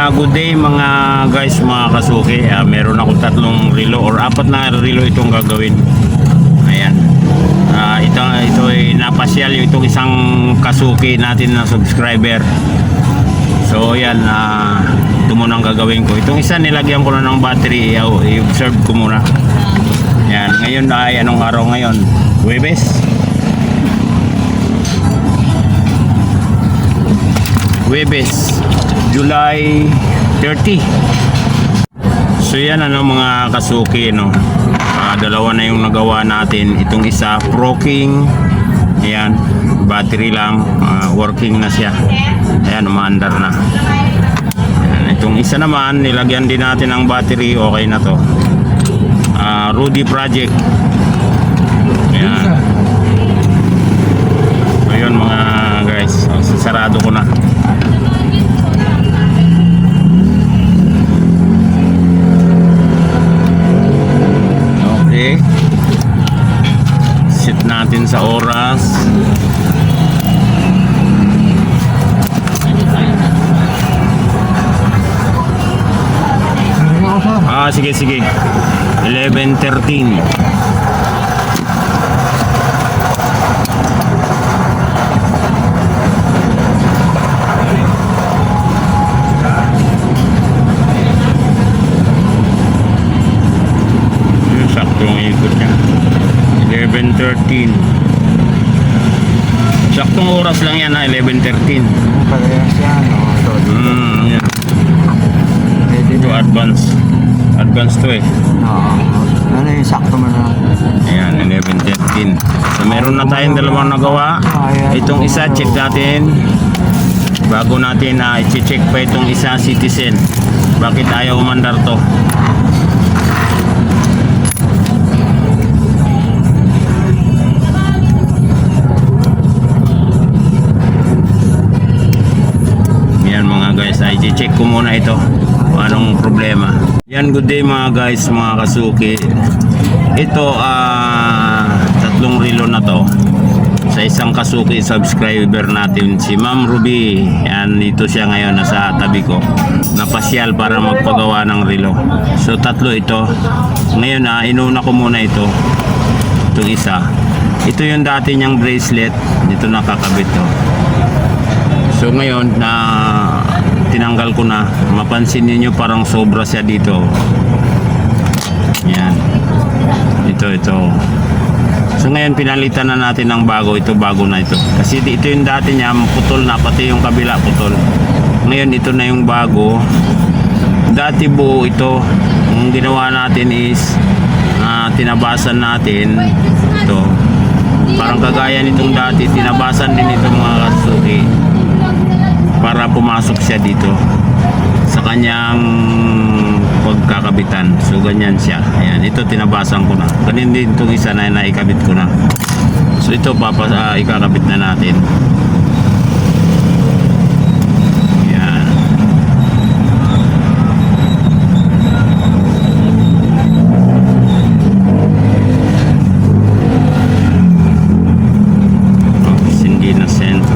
Good day mga guys, mga kasuki. Meron ako tatlong relo or apat na relo itong gagawin. Ayan. Ito ay napasyal yung itong isang kasuki natin na subscriber. So ayan, ito muna ang gagawin ko. Itong isa nilagyan ko na ng battery, i-observe ko muna. Ayan, ngayon ay anong araw ngayon? Huwebes, July 30. So yan mga kasuki, no. Dalawa na yung nagawa natin. Itong isa Pro-King. Ayan, battery lang, working na siya. Ayan, umaandar na. Ayan, itong isa naman nilagyan din natin ng battery, okay na to. Rudy Project. Ayan. So yun mga guys, sasarado ko na. Okay, set natin sa oras. Sige 11:13. Saktong ikot niya 11:13. Saktong oras lang yan, 11:13. Parehas yan, yan. Ito advance to eh. Ano yung sakto mo na? Ayan, 11:13. So meron na tayong dalawang nagawa. Itong isa check natin bago natin i-check pa itong isa, Citizen. Bakit ayaw umandar to? I-check ko muna ito kung anong problema. Yan, good day mga guys, mga kasuki. Ito tatlong relo na to sa isang kasuki subscriber natin, si Ma'am Ruby. Yan, dito siya ngayon, nasa tabi ko, napasyal para magpagawa ng relo. So tatlo ito ngayon. Inuna ko muna itong isa. Ito yung dati niyang bracelet, dito nakakabit to. So ngayon tinanggal ko na. Mapansin niyo parang sobra siya dito. Yan. Ito. So ngayon pinalitan na natin ng bago. Ito bago na ito. Kasi ito yung dati niya putol na, pati yung kabila putol. Ngayon ito na yung bago. Dati buo ito. Ang ginawa natin is tinabasan natin ito. Parang kagaya nitong dati, tinabasan din ito mga kasuki para pumasok siya dito sa kanyang pagkakabitan. So ganyan siya. Ayan, ito tinabasan ko na. Ganun din itong isa na naikabit ko na. So ito ikakabit na natin. Ayan. Hindi na sentro.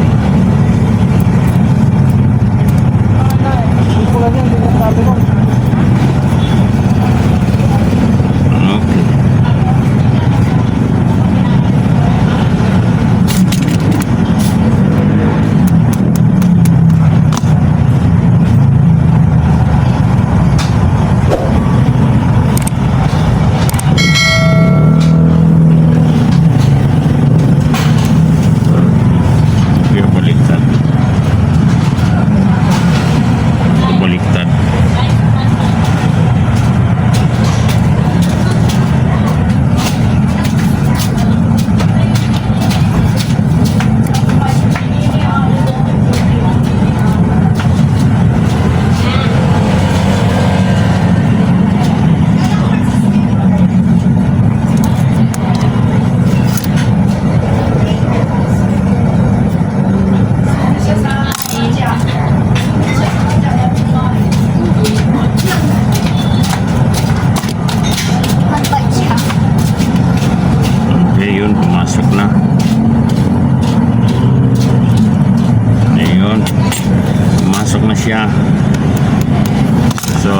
siya.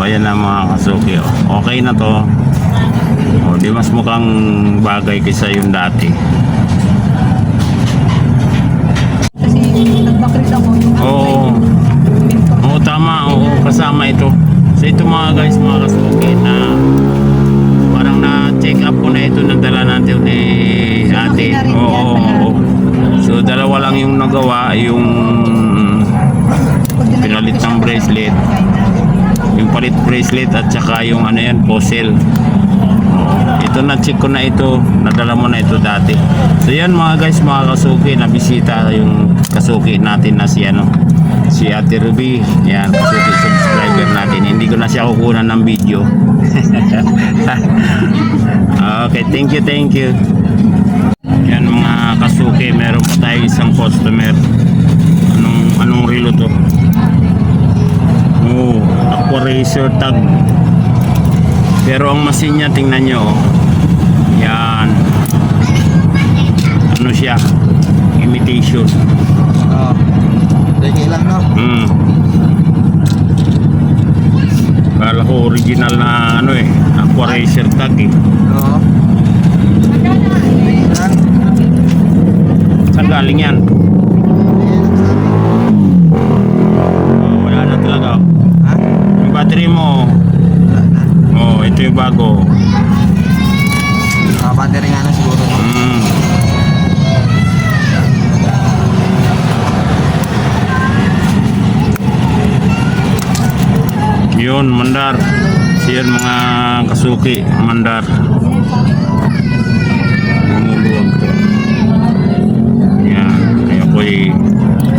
ayan na mga kasuki. Oh. Okay na to. Oh, di mas mukhang bagay kaysa yung dati. Kasi nag-backread ako. Oo. Oo, tama. Oo, kasama ito. So ito mga guys, mga kasuki na parang na-check up ko na ito ng dala natin ni ate. Oo. So dalawa lang yung nagawa, yung pinalit ng bracelet, yung palit bracelet at saka yung ano yan, puzzle. Ito na-check ko na ito, nadala mo na ito dati. So yan mga guys, mga kasuki, nabisita yung kasuki natin na si si Ate Ruby. Yan, kasuki subscriber natin. Hindi ko na siya kukunan ng video. Okay, thank you. Yan mga kasuki, meron pa tayo isang customer. Anong relo to? Oh, Aqua Racer tag. Pero ang machine niya, tingnan nyo. Oh. Yan. Ano siya? Imitation. Oo. Lagi lang, no? Kala ko original na Aqua Racer tag eh. Oo. Yan. Saan galing yan? Oh, wala na talaga. Ha? Yung battery mo. Wala na. Oh, ito yung bago. Battery nga na siguro, no? Yun, mandar. Siyan mga kasuki, mandar. Lumuluwag to. Yan, kaya ako'y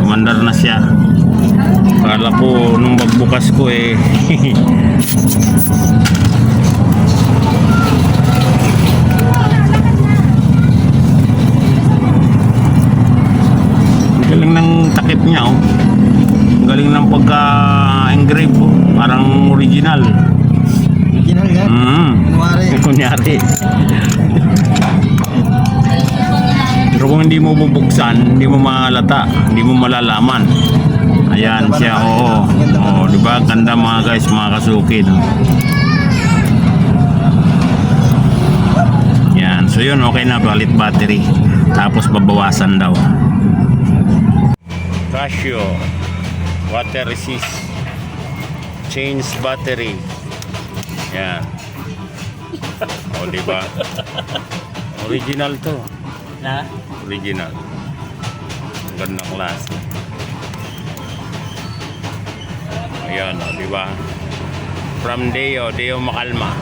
mandar na siya. Kala ko nung magbukas ko eh. Ang galing ng takip niya oh. Ang galing ng pagka-engrave oh. Parang original. Original yan. Kunwari. Kunyari. Pero kung hindi mo bubuksan, hindi mo mahalata, hindi mo malalaman. Ayan siya, oo. Oo, di ba? Ganda mga guys, mga kasuki. No? Yan, so yun, okay na, palit battery. Tapos babawasan daw. Casio, water resist, change battery. Yan. O, di ba? Original to. Na? Original. Ang gandang klase. Ayan, o, di ba? From Deo Makalma.